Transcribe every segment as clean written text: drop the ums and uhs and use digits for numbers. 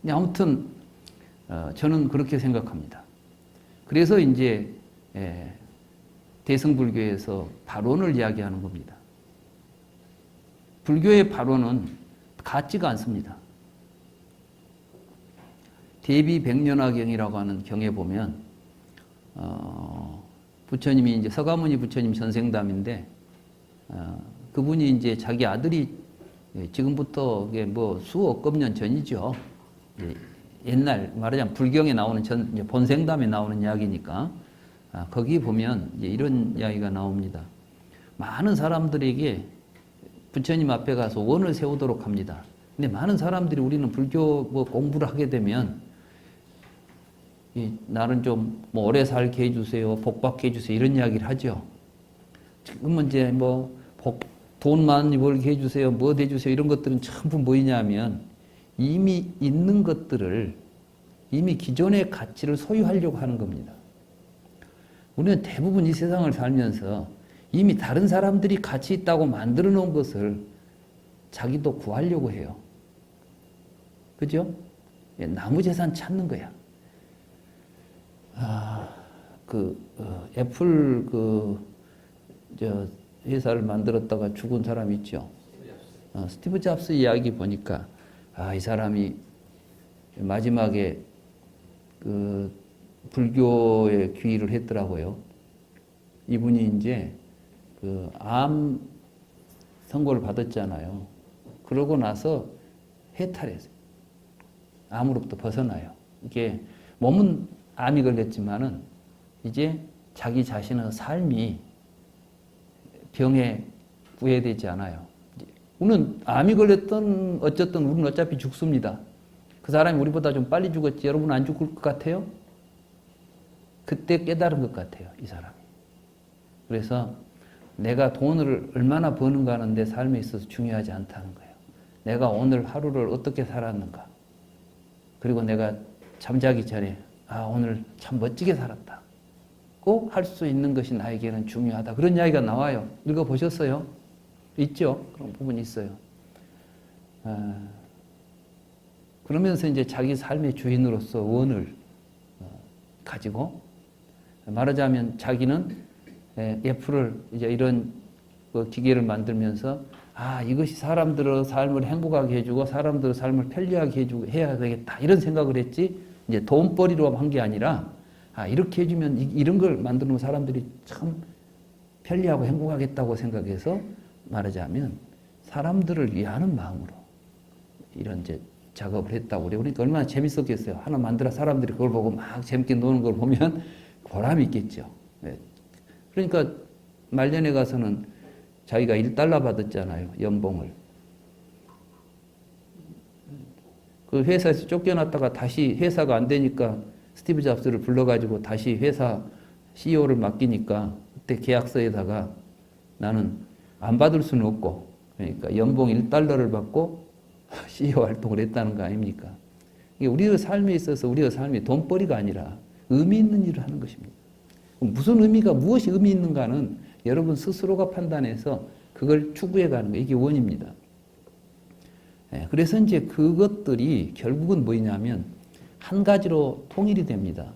아무튼 저는 그렇게 생각합니다. 그래서 이제 대승불교에서 발언을 이야기하는 겁니다. 불교의 발언은 같지가 않습니다. 대비백년화경이라고 하는 경에 보면 부처님이 이제 서가모니 부처님 전생담인데 그분이 이제 자기 아들이 지금부터 뭐 수억억 년 전이죠. 옛날 말하자면 불경에 나오는 본생담에 나오는 이야기니까 거기 보면 이제 이런 이야기가 나옵니다. 많은 사람들에게 부처님 앞에 가서 원을 세우도록 합니다. 근데 많은 사람들이 우리는 불교 뭐 공부를 하게 되면 나는 좀 뭐 오래 살게 해주세요, 복 받게 해주세요 이런 이야기를 하죠. 지금은 이제 뭐 돈 많이 벌게 해주세요, 뭐 해주세요 이런 것들은 전부 뭐냐면 이미 있는 것들을 이미 기존의 가치를 소유하려고 하는 겁니다. 우리는 대부분 이 세상을 살면서 이미 다른 사람들이 가치 있다고 만들어 놓은 것을 자기도 구하려고 해요. 그죠? 나무재산 찾는 거야. 애플 회사를 만들었다가 죽은 사람 있죠. 스티브 잡스 이야기 보니까 이 사람이 마지막에 불교에 귀의를 했더라고요. 이분이 이제 암 선고를 받았잖아요. 그러고 나서 해탈했어요. 암으로부터 벗어나요. 이게 몸은 암이 걸렸지만은 이제 자기 자신의 삶이 병에 구애되지 않아요. 우리는 암이 걸렸든 어쨌든 우리는 어차피 죽습니다. 그 사람이 우리보다 좀 빨리 죽었지 여러분 안 죽을 것 같아요? 그때 깨달은 것 같아요, 이 사람이. 그래서 내가 돈을 얼마나 버는가 하는 내 삶에 있어서 중요하지 않다는 거예요. 내가 오늘 하루를 어떻게 살았는가. 그리고 내가 잠자기 전에 오늘 참 멋지게 살았다. 꼭 할 수 있는 것이 나에게는 중요하다. 그런 이야기가 나와요. 읽어보셨어요? 있죠? 그런 부분이 있어요. 그러면서 이제 자기 삶의 주인으로서 원을 가지고 말하자면 자기는 애플을 이제 이런 기계를 만들면서 이것이 사람들의 삶을 행복하게 해주고 사람들의 삶을 편리하게 해주고 해야 되겠다 이런 생각을 했지 이제 돈벌이로 한 게 아니라 이렇게 해주면 이런 걸 만드는 사람들이 참 편리하고 행복하겠다고 생각해서 말하자면 사람들을 위하는 마음으로 이런 이제 작업을 했다고 그래요. 그러니까 얼마나 재밌었겠어요. 하나 만들어 사람들이 그걸 보고 막 재밌게 노는 걸 보면 보람이 있겠죠. 그러니까 말년에 가서는 자기가 $1 받았잖아요. 연봉을. 그 회사에서 쫓겨났다가 다시 회사가 안 되니까 스티브 잡스를 불러가지고 다시 회사 CEO를 맡기니까 그때 계약서에다가 나는 안 받을 수는 없고 그러니까 연봉 $1를 받고 CEO 활동을 했다는 거 아닙니까? 이게 우리의 삶에 있어서 우리의 삶이 돈벌이가 아니라 의미 있는 일을 하는 것입니다. 무슨 의미가 무엇이 의미 있는가는 여러분 스스로가 판단해서 그걸 추구해 가는 거 이게 원입니다. 그래서 이제 그것들이 결국은 뭐냐면 한 가지로 통일이 됩니다.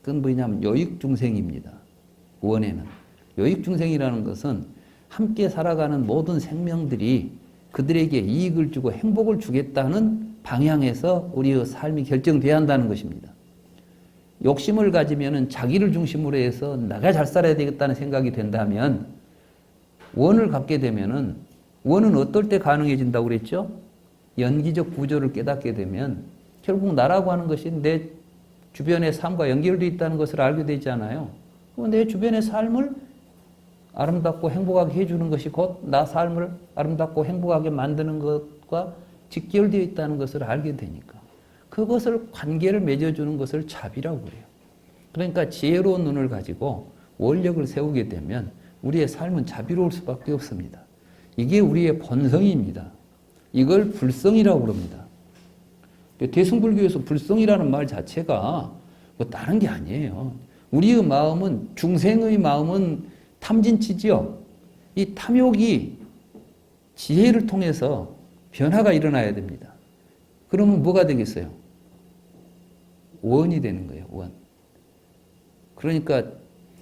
그건 뭐냐면 요익중생입니다. 원에는. 요익중생이라는 것은 함께 살아가는 모든 생명들이 그들에게 이익을 주고 행복을 주겠다는 방향에서 우리의 삶이 결정돼야 한다는 것입니다. 욕심을 가지면은 자기를 중심으로 해서 내가 잘 살아야 되겠다는 생각이 된다면 원을 갖게 되면은 원은 어떨 때 가능해진다고 그랬죠? 연기적 구조를 깨닫게 되면 결국 나라고 하는 것이 내 주변의 삶과 연결되어 있다는 것을 알게 되잖아요. 내 주변의 삶을 아름답고 행복하게 해주는 것이 곧 나 삶을 아름답고 행복하게 만드는 것과 직결되어 있다는 것을 알게 되니까 그것을 관계를 맺어주는 것을 자비라고 그래요. 그러니까 지혜로운 눈을 가지고 원력을 세우게 되면 우리의 삶은 자비로울 수밖에 없습니다. 이게 우리의 본성입니다. 이걸 불성이라고 그럽니다. 대승불교에서 불성이라는 말 자체가 뭐 다른 게 아니에요. 우리의 마음은 중생의 마음은 탐진치지요. 이 탐욕이 지혜를 통해서 변화가 일어나야 됩니다. 그러면 뭐가 되겠어요? 원이 되는 거예요. 원. 그러니까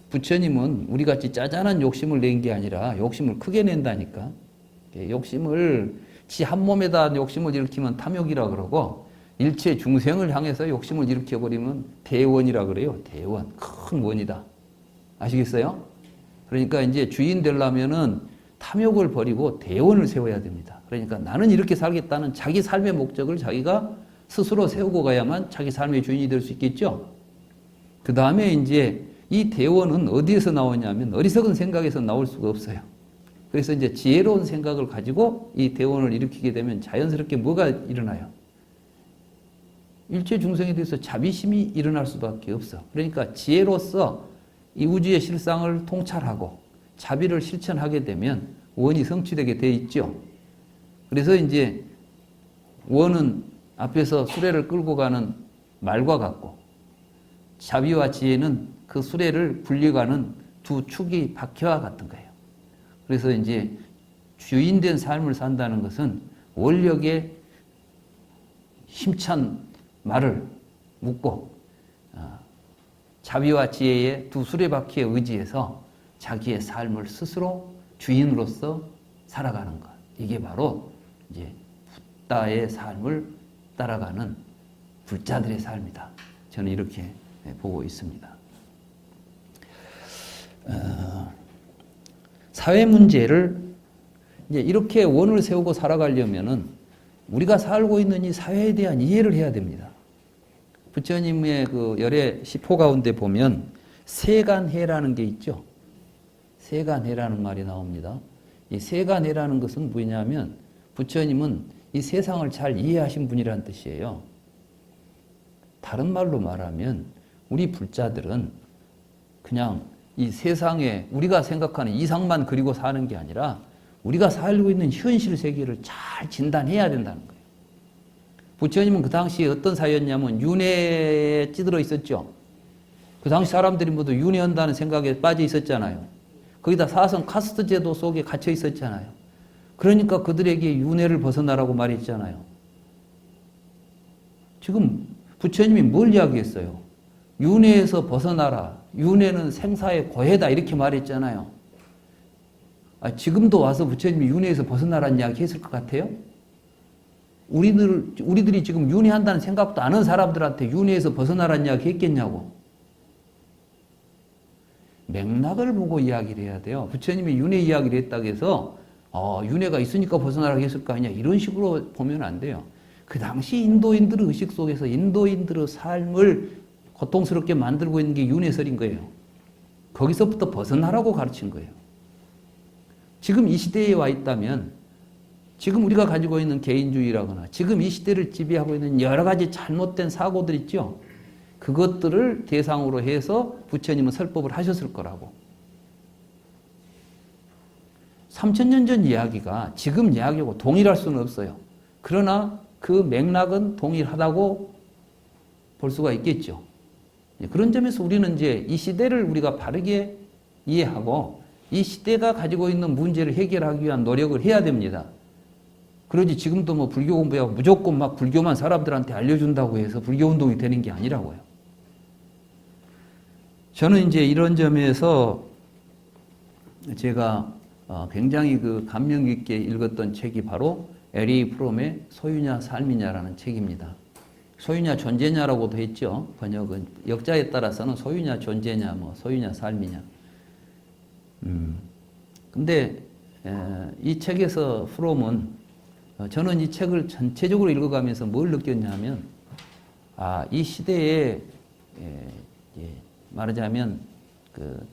부처님은 우리같이 짜잔한 욕심을 낸 게 아니라 욕심을 크게 낸다니까. 욕심을 지 한 몸에다 욕심을 일으키면 탐욕이라 그러고 일체 중생을 향해서 욕심을 일으켜버리면 대원이라 그래요. 대원. 큰 원이다. 아시겠어요? 그러니까 이제 주인 되려면은 탐욕을 버리고 대원을 세워야 됩니다. 그러니까 나는 이렇게 살겠다는 자기 삶의 목적을 자기가 스스로 세우고 가야만 자기 삶의 주인이 될 수 있겠죠. 그 다음에 이제 이 대원은 어디에서 나오냐면 어리석은 생각에서 나올 수가 없어요. 그래서 이제 지혜로운 생각을 가지고 이 대원을 일으키게 되면 자연스럽게 뭐가 일어나요? 일체 중생에 대해서 자비심이 일어날 수밖에 없어. 그러니까 지혜로서 이 우주의 실상을 통찰하고 자비를 실천하게 되면 원이 성취되게 돼 있죠. 그래서 이제 원은 앞에서 수레를 끌고 가는 말과 같고 자비와 지혜는 그 수레를 굴려가는 두 축이 바퀴와 같은 거예요. 그래서 이제 주인된 삶을 산다는 것은 원력의 힘찬 말을 묻고 자비와 지혜의 두 수레바퀴에 의지해서 자기의 삶을 스스로 주인으로서 살아가는 것. 이게 바로 이제 붓다의 삶을 따라가는 불자들의 삶이다. 저는 이렇게 보고 있습니다. 사회 문제를 이제 이렇게 원을 세우고 살아가려면은 우리가 살고 있는 이 사회에 대한 이해를 해야 됩니다. 부처님의 그 열애 시포 가운데 보면 세간해라는 게 있죠. 세간해라는 말이 나옵니다. 이 세간해라는 것은 뭐냐면 부처님은 이 세상을 잘 이해하신 분이라는 뜻이에요. 다른 말로 말하면 우리 불자들은 그냥 이 세상에 우리가 생각하는 이상만 그리고 사는 게 아니라 우리가 살고 있는 현실 세계를 잘 진단해야 된다는 거예요. 부처님은 그 당시에 어떤 사회였냐면 윤회에 찌들어 있었죠. 그 당시 사람들이 모두 윤회한다는 생각에 빠져 있었잖아요. 거기다 사성 카스트 제도 속에 갇혀 있었잖아요. 그러니까 그들에게 윤회를 벗어나라고 말했잖아요. 지금 부처님이 뭘 이야기했어요? 윤회에서 벗어나라. 윤회는 생사의 고해다. 이렇게 말했잖아요. 지금도 와서 부처님이 윤회에서 벗어나라는 이야기 했을 것 같아요? 우리들이 지금 윤회한다는 생각도 안 하는 사람들한테 윤회에서 벗어나라는 이야기 했겠냐고. 맥락을 보고 이야기를 해야 돼요. 부처님이 윤회 이야기를 했다고 해서 윤회가 있으니까 벗어나라고 했을 거 아니냐 이런 식으로 보면 안 돼요. 그 당시 인도인들의 의식 속에서 인도인들의 삶을 고통스럽게 만들고 있는 게 윤회설인 거예요. 거기서부터 벗어나라고 가르친 거예요. 지금 이 시대에 와 있다면 지금 우리가 가지고 있는 개인주의라거나 지금 이 시대를 지배하고 있는 여러 가지 잘못된 사고들 있죠. 그것들을 대상으로 해서 부처님은 설법을 하셨을 거라고. 3000년 전 이야기가 지금 이야기하고 동일할 수는 없어요. 그러나 그 맥락은 동일하다고 볼 수가 있겠죠. 그런 점에서 우리는 이제 이 시대를 우리가 바르게 이해하고 이 시대가 가지고 있는 문제를 해결하기 위한 노력을 해야 됩니다. 그러지 지금도 뭐 불교 공부하고 무조건 막 불교만 사람들한테 알려준다고 해서 불교 운동이 되는 게 아니라고요. 저는 이제 이런 점에서 제가 굉장히 그 감명 깊게 읽었던 책이 바로 에리 프롬의 소유냐 삶이냐라는 책입니다. 소유냐 존재냐라고도 했죠. 번역은 역자에 따라서는 소유냐 존재냐 뭐 소유냐 삶이냐. 근데 이 책에서 프롬은 저는 이 책을 전체적으로 읽어가면서 뭘 느꼈냐면 이 시대에 말하자면 그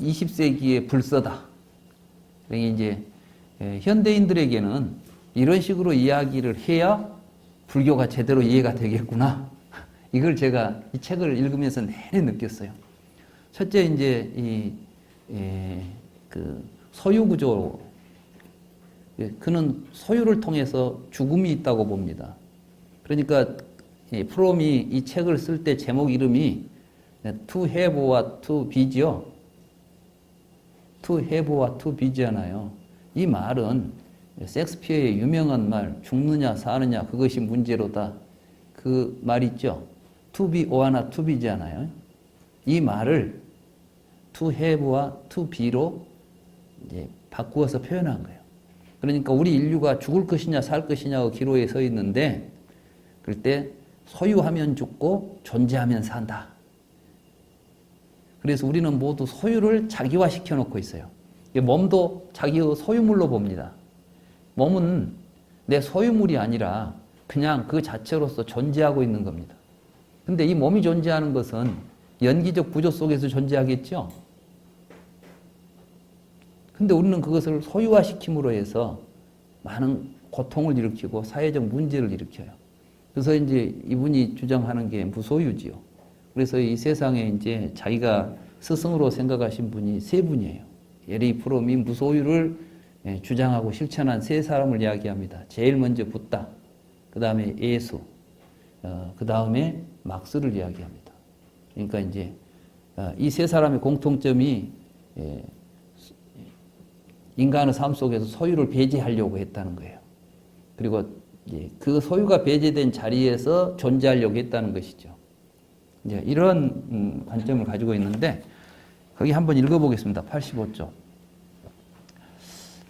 20세기의 불서다. 그러니까 이제 현대인들에게는 이런 식으로 이야기를 해야 불교가 제대로 이해가 되겠구나. 이걸 제가 이 책을 읽으면서 내내 느꼈어요. 첫째 이제 그 소유 구조, 그는 소유를 통해서 죽음이 있다고 봅니다. 그러니까 프롬이 이 책을 쓸 때 제목 이름이 To have와 to be죠. To have와 to be잖아요. 이 말은 섹스피어의 유명한 말, 죽느냐 사느냐 그것이 문제로다. 그 말 있죠. to be o하나 to be잖아요. 이 말을 to have와 to be로 이제 바꾸어서 표현한 거예요. 그러니까 우리 인류가 죽을 것이냐 살 것이냐의 기로에 서 있는데 그럴 때 소유하면 죽고 존재하면 산다. 그래서 우리는 모두 소유를 자기화시켜 놓고 있어요. 몸도 자기의 소유물로 봅니다. 몸은 내 소유물이 아니라 그냥 그 자체로서 존재하고 있는 겁니다. 근데 이 몸이 존재하는 것은 연기적 구조 속에서 존재하겠죠? 근데 우리는 그것을 소유화시킴으로 해서 많은 고통을 일으키고 사회적 문제를 일으켜요. 그래서 이제 이분이 주장하는 게 무소유지요. 그래서 이 세상에 이제 자기가 스승으로 생각하신 분이 세 분이에요. 에리 프롬이 무소유를 주장하고 실천한 세 사람을 이야기합니다. 제일 먼저 붓다, 그 다음에 예수, 그 다음에 막스를 이야기합니다. 그러니까 이제 이 세 사람의 공통점이 인간의 삶 속에서 소유를 배제하려고 했다는 거예요. 그리고 그 소유가 배제된 자리에서 존재하려고 했다는 것이죠. 이제 이런 관점을 가지고 있는데 거기 한번 읽어보겠습니다. 85쪽.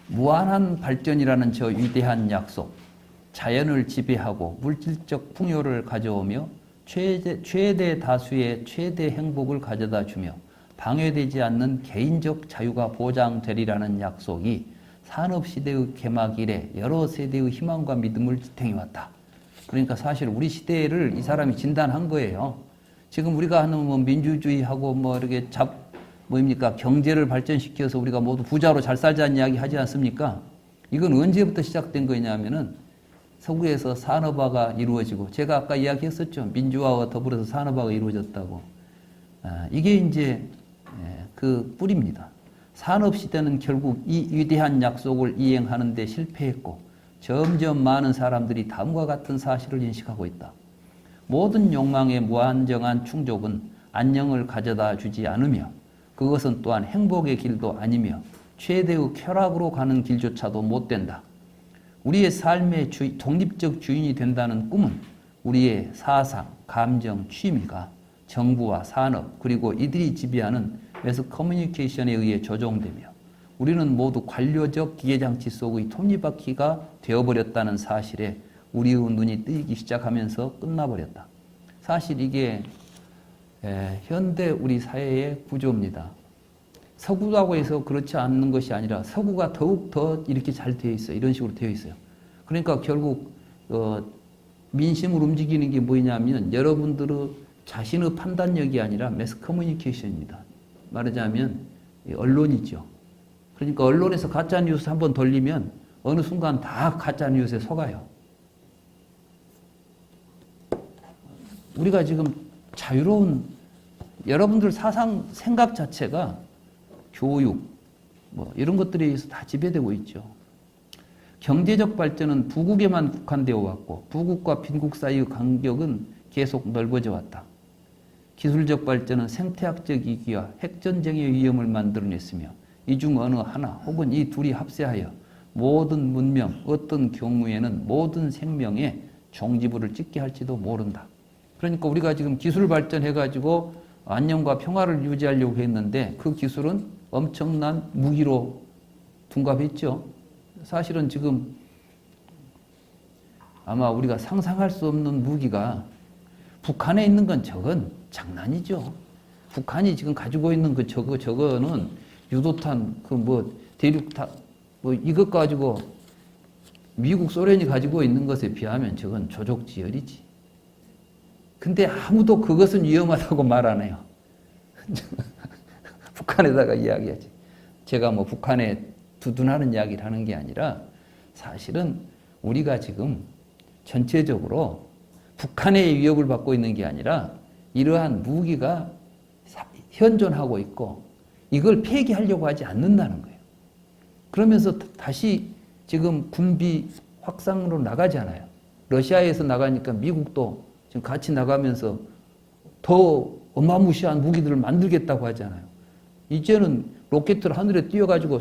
무한한 발전이라는 저 위대한 약속, 자연을 지배하고 물질적 풍요를 가져오며 최대 다수의 최대 행복을 가져다 주며 방해되지 않는 개인적 자유가 보장되리라는 약속이 산업시대의 개막 이래 여러 세대의 희망과 믿음을 지탱해왔다. 그러니까 사실 우리 시대를 이 사람이 진단한 거예요. 지금 우리가 하는 뭐 민주주의하고 뭐 이렇게 경제를 발전시켜서 우리가 모두 부자로 잘 살자는 이야기 하지 않습니까? 이건 언제부터 시작된 거냐면은 서구에서 산업화가 이루어지고 제가 아까 이야기했었죠. 민주화와 더불어서 산업화가 이루어졌다고. 이게 이제 그 뿌리입니다. 산업시대는 결국 이 위대한 약속을 이행하는 데 실패했고 점점 많은 사람들이 다음과 같은 사실을 인식하고 있다. 모든 욕망의 무한정한 충족은 안녕을 가져다 주지 않으며 그것은 또한 행복의 길도 아니며 최대의 쾌락으로 가는 길조차도 못 된다. 우리의 삶의 독립적 주인이 된다는 꿈은 우리의 사상, 감정, 취미가 정부와 산업 그리고 이들이 지배하는 매스 커뮤니케이션에 의해 조종되며 우리는 모두 관료적 기계장치 속의 톱니바퀴가 되어버렸다는 사실에 우리의 눈이 뜨이기 시작하면서 끝나버렸다. 사실 이게 현대 우리 사회의 구조입니다. 서구라고 해서 그렇지 않는 것이 아니라 서구가 더욱 더 이렇게 잘 되어 있어요. 이런 식으로 되어 있어요. 그러니까 결국 민심을 움직이는 게 뭐냐면 여러분들의 자신의 판단력이 아니라 매스 커뮤니케이션입니다. 말하자면 언론이죠. 그러니까 언론에서 가짜뉴스 한번 돌리면 어느 순간 다 가짜뉴스에 속아요. 우리가 지금 자유로운 여러분들 사상, 생각 자체가 교육, 뭐 이런 것들에 의해서 다 지배되고 있죠. 경제적 발전은 부국에만 국한되어 왔고 부국과 빈국 사이의 간격은 계속 넓어져 왔다. 기술적 발전은 생태학적 위기와 핵전쟁의 위험을 만들어냈으며 이 중 어느 하나 혹은 이 둘이 합세하여 모든 문명, 어떤 경우에는 모든 생명에 종지부를 찍게 할지도 모른다. 그러니까 우리가 지금 기술 발전해가지고 안녕과 평화를 유지하려고 했는데 그 기술은 엄청난 무기로 둔갑했죠. 사실은 지금 아마 우리가 상상할 수 없는 무기가 북한에 있는 건 저건 장난이죠. 북한이 지금 가지고 있는 저거는 유도탄, 대륙탄, 이것 가지고 미국, 소련이 가지고 있는 것에 비하면 저건 조족지열이지. 근데 아무도 그것은 위험하다고 말 안 해요. 북한에다가 이야기하지. 제가 뭐 북한에 두둔하는 이야기를 하는 게 아니라 사실은 우리가 지금 전체적으로 북한의 위협을 받고 있는 게 아니라 이러한 무기가 현존하고 있고 이걸 폐기하려고 하지 않는다는 거예요. 그러면서 다시 지금 군비 확산으로 나가잖아요. 러시아에서 나가니까 미국도 지금 같이 나가면서 더 어마무시한 무기들을 만들겠다고 하잖아요. 이제는 로켓을 하늘에 띄워가지고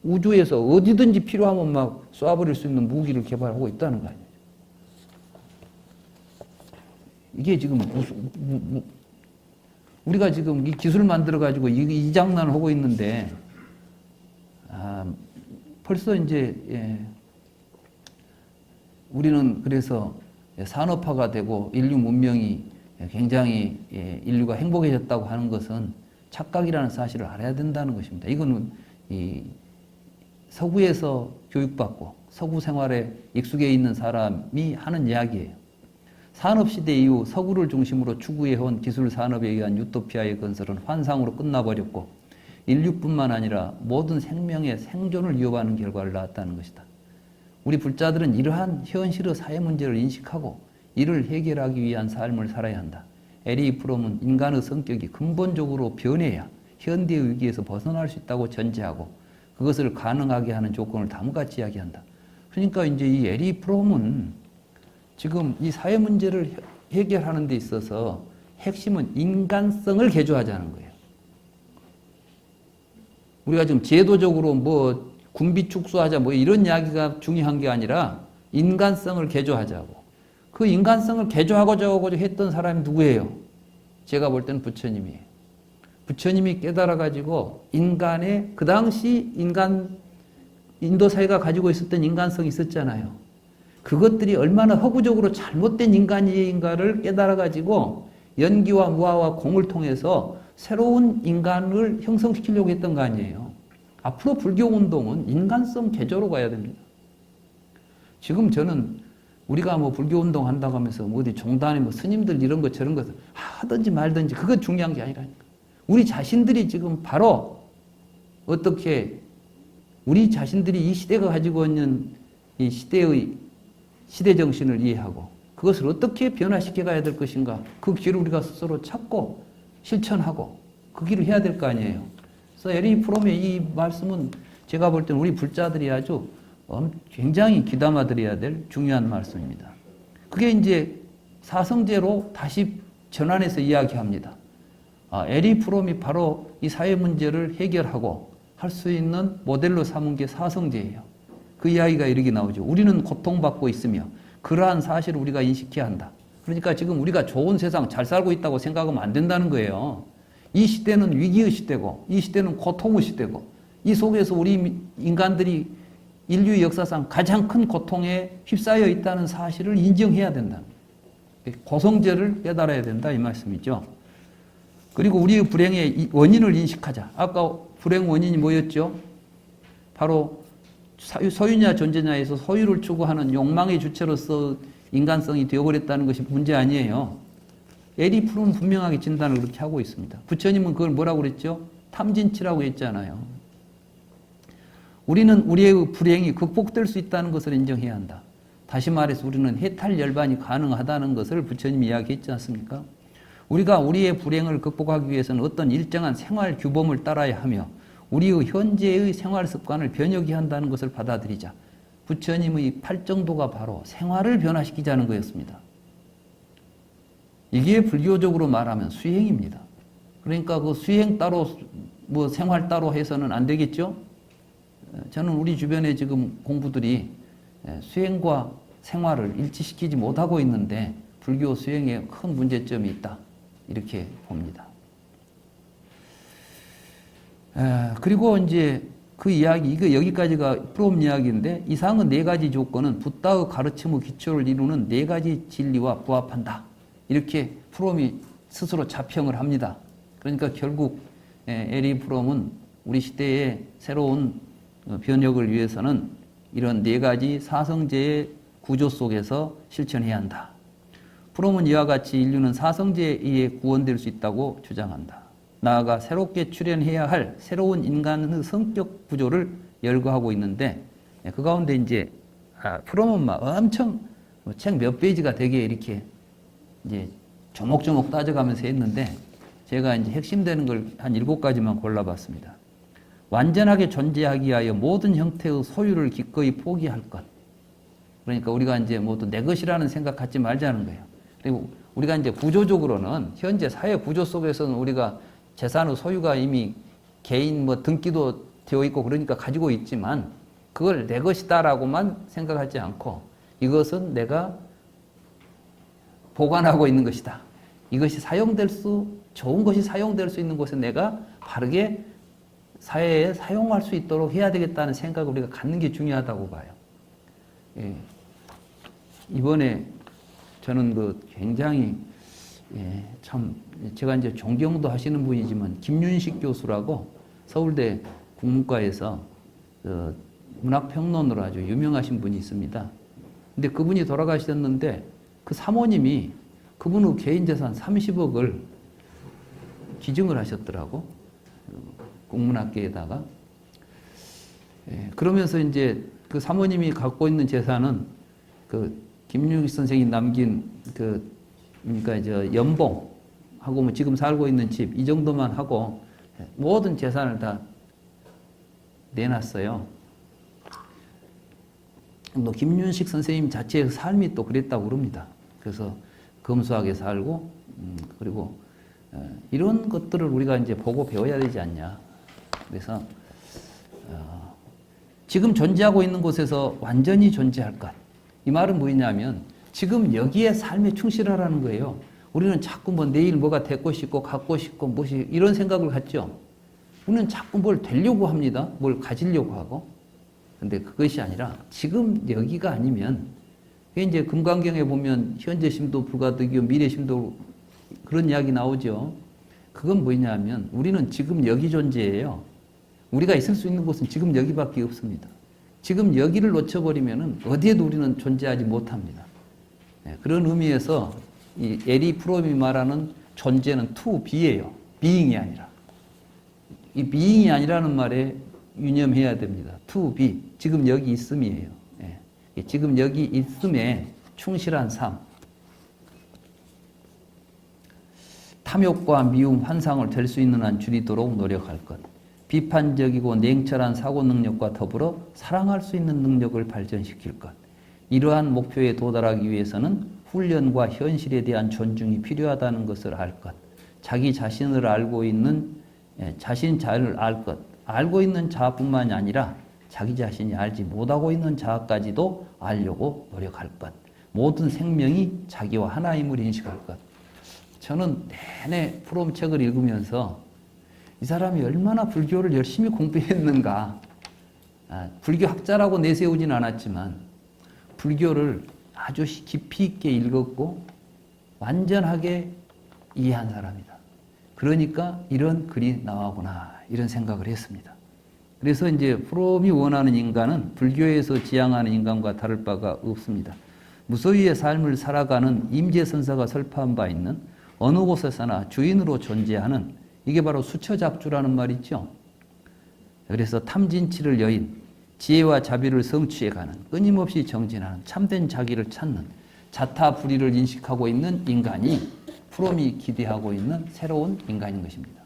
우주에서 어디든지 필요하면 막 쏴버릴 수 있는 무기를 개발하고 있다는 거 아니에요. 이게 지금 우리가 지금 이 기술 만들어가지고 이 장난을 하고 있는데, 벌써 이제, 우리는 그래서 산업화가 되고 인류 문명이 굉장히 인류가 행복해졌다고 하는 것은 착각이라는 사실을 알아야 된다는 것입니다. 이거는 이 서구에서 교육받고 서구 생활에 익숙해 있는 사람이 하는 이야기예요. 산업시대 이후 서구를 중심으로 추구해온 기술 산업에 의한 유토피아의 건설은 환상으로 끝나버렸고 인류뿐만 아니라 모든 생명의 생존을 위협하는 결과를 낳았다는 것이다. 우리 불자들은 이러한 현실의 사회 문제를 인식하고 이를 해결하기 위한 삶을 살아야 한다. 에리 프롬은 인간의 성격이 근본적으로 변해야 현대의 위기에서 벗어날 수 있다고 전제하고 그것을 가능하게 하는 조건을 다음같이 이야기한다. 그러니까 이제 이 에리 프롬은 지금 이 사회 문제를 해결하는 데 있어서 핵심은 인간성을 개조하자는 거예요. 우리가 지금 제도적으로 뭐 군비 축소하자 뭐 이런 이야기가 중요한 게 아니라 인간성을 개조하자고. 그 인간성을 개조하고자 했던 사람이 누구예요? 제가 볼 때는 부처님이에요. 부처님이 깨달아가지고 인간의 그 당시 인도 사회가 가지고 있었던 인간성이 있었잖아요. 그것들이 얼마나 허구적으로 잘못된 인간인가를 깨달아가지고 연기와 무아와 공을 통해서 새로운 인간을 형성시키려고 했던 거 아니에요. 앞으로 불교 운동은 인간성 개조로 가야 됩니다. 지금 저는 우리가 뭐 불교 운동 한다고 하면서 뭐 어디 종단에 뭐 스님들 이런 것 저런 것을 하든지 말든지 그건 중요한 게 아니라니까. 우리 자신들이 지금 바로 어떻게 우리 자신들이 이 시대가 가지고 있는 이 시대 정신을 이해하고 그것을 어떻게 변화시켜 가야 될 것인가 그 길을 우리가 스스로 찾고 실천하고 그 길을 해야 될 거 아니에요. 그래서 에리 프롬의 이 말씀은 제가 볼 때는 우리 불자들이 아주 굉장히 귀담아 들어야 될 중요한 말씀입니다. 그게 이제 사성제로 다시 전환해서 이야기합니다. 에리 프롬이 바로 이 사회 문제를 해결하고 할 수 있는 모델로 삼은 게 사성제예요. 그 이야기가 이렇게 나오죠. 우리는 고통받고 있으며 그러한 사실을 우리가 인식해야 한다. 그러니까 지금 우리가 좋은 세상 잘 살고 있다고 생각하면 안 된다는 거예요. 이 시대는 위기의 시대고 이 시대는 고통의 시대고 이 속에서 우리 인간들이 인류 역사상 가장 큰 고통에 휩싸여 있다는 사실을 인정해야 된다. 고성제를 깨달아야 된다 이 말씀이죠. 그리고 우리의 불행의 원인을 인식하자. 아까 불행 원인이 뭐였죠? 바로 소유냐 존재냐에서 소유를 추구하는 욕망의 주체로서 인간성이 되어버렸다는 것이 문제 아니에요. 에리 프롬은 분명하게 진단을 그렇게 하고 있습니다. 부처님은 그걸 뭐라고 그랬죠? 탐진치라고 했잖아요. 우리는 우리의 불행이 극복될 수 있다는 것을 인정해야 한다. 다시 말해서 우리는 해탈 열반이 가능하다는 것을 부처님이 이야기했지 않습니까? 우리가 우리의 불행을 극복하기 위해서는 어떤 일정한 생활 규범을 따라야 하며 우리의 현재의 생활 습관을 변혁해야 한다는 것을 받아들이자. 부처님의 팔정도가 바로 생활을 변화시키자는 거였습니다. 이게 불교적으로 말하면 수행입니다. 그러니까 그 수행 따로 뭐 생활 따로 해서는 안 되겠죠? 저는 우리 주변에 지금 공부들이 수행과 생활을 일치시키지 못하고 있는데 불교 수행에 큰 문제점이 있다. 이렇게 봅니다. 그리고 이제 그 이야기, 이거 여기까지가 프롬 이야기인데 이상의 네 가지 조건은 붓다의 가르침의 기초를 이루는 네 가지 진리와 부합한다. 이렇게 프롬이 스스로 자평을 합니다. 그러니까 결국 에리 프롬은 우리 시대의 새로운 변혁을 위해서는 이런 네 가지 사성제의 구조 속에서 실천해야 한다. 프롬은 이와 같이 인류는 사성제에 의해 구원될 수 있다고 주장한다. 나아가 새롭게 출현해야 할 새로운 인간의 성격 구조를 열거하고 있는데 그 가운데 이제 프롬은 막 엄청 책 몇 페이지가 되게 이렇게 이제 조목조목 따져가면서 했는데 제가 이제 핵심되는 걸 한 7가지만 골라봤습니다. 완전하게 존재하기 위하여 모든 형태의 소유를 기꺼이 포기할 것. 그러니까 우리가 이제 모두 내 것이라는 생각 갖지 말자는 거예요. 그리고 우리가 이제 구조적으로는 현재 사회 구조 속에서는 우리가 재산의 소유가 이미 개인 뭐 등기도 되어 있고 그러니까 가지고 있지만 그걸 내 것이다라고만 생각하지 않고 이것은 내가 보관하고 있는 것이다. 이것이 좋은 것이 사용될 수 있는 곳에 내가 바르게 사회에 사용할 수 있도록 해야 되겠다는 생각을 우리가 갖는 게 중요하다고 봐요. 예. 이번에 저는 굉장히 참 제가 이제 존경도 하시는 분이지만 김윤식 교수라고 서울대 국문과에서 문학평론으로 아주 유명하신 분이 있습니다. 근데 그분이 돌아가셨는데 그 사모님이 그분의 개인재산 30억을 기증을 하셨더라고. 국문학계에다가. 그러면서 이제 그 사모님이 갖고 있는 재산은 김윤식 선생이 남긴 그러니까 이제 연봉하고 뭐 지금 살고 있는 집 이 정도만 하고 모든 재산을 다 내놨어요. 또 김윤식 선생님 자체의 삶이 또 그랬다고 그럽니다. 그래서 검소하게 살고 그리고 이런 것들을 우리가 이제 보고 배워야 되지 않냐. 그래서 지금 존재하고 있는 곳에서 완전히 존재할 것. 이 말은 뭐냐면 지금 여기에 삶에 충실하라는 거예요. 우리는 자꾸 뭐 내일 뭐가 되고 싶고 갖고 싶고 무엇이 이런 생각을 갖죠. 우리는 자꾸 뭘 되려고 합니다. 뭘 가지려고 하고. 근데 그것이 아니라 지금 여기가 아니면 이제 금강경에 보면 현재 심도 불가득이요 미래 심도 그런 이야기 나오죠. 그건 뭐냐면 우리는 지금 여기 존재예요. 우리가 있을 수 있는 곳은 지금 여기밖에 없습니다. 지금 여기를 놓쳐버리면 어디에도 우리는 존재하지 못합니다. 그런 의미에서 이 에리 프롬이 말하는 존재는 to be예요. being이 아니라. 이 being이 아니라는 말에 유념해야 됩니다. to be. 지금 여기 있음이에요. 지금 여기 있음에 충실한 삶. 탐욕과 미움, 환상을 될 수 있는 한 줄이도록 노력할 것. 비판적이고 냉철한 사고 능력과 더불어 사랑할 수 있는 능력을 발전시킬 것. 이러한 목표에 도달하기 위해서는 훈련과 현실에 대한 존중이 필요하다는 것을 알 것. 자기 자신을 알고 있는 자신 자를 알 것. 알고 있는 자뿐만이 아니라 자기 자신이 알지 못하고 있는 자까지도 알려고 노력할 것. 모든 생명이 자기와 하나임을 인식할 것. 저는 내내 프롬 책을 읽으면서 이 사람이 얼마나 불교를 열심히 공부했는가. 불교 학자라고 내세우진 않았지만 불교를 아주 깊이 있게 읽었고 완전하게 이해한 사람이다. 그러니까 이런 글이 나오구나 이런 생각을 했습니다. 그래서 이제 프롬이 원하는 인간은 불교에서 지향하는 인간과 다를 바가 없습니다. 무소유의 삶을 살아가는 임재선사가 설파한 바 있는 어느 곳에서나 주인으로 존재하는 이게 바로 수처작주라는 말이죠. 그래서 탐진치를 여인, 지혜와 자비를 성취해가는 끊임없이 정진하는 참된 자기를 찾는 자타불의를 인식하고 있는 인간이 프롬이 기대하고 있는 새로운 인간인 것입니다.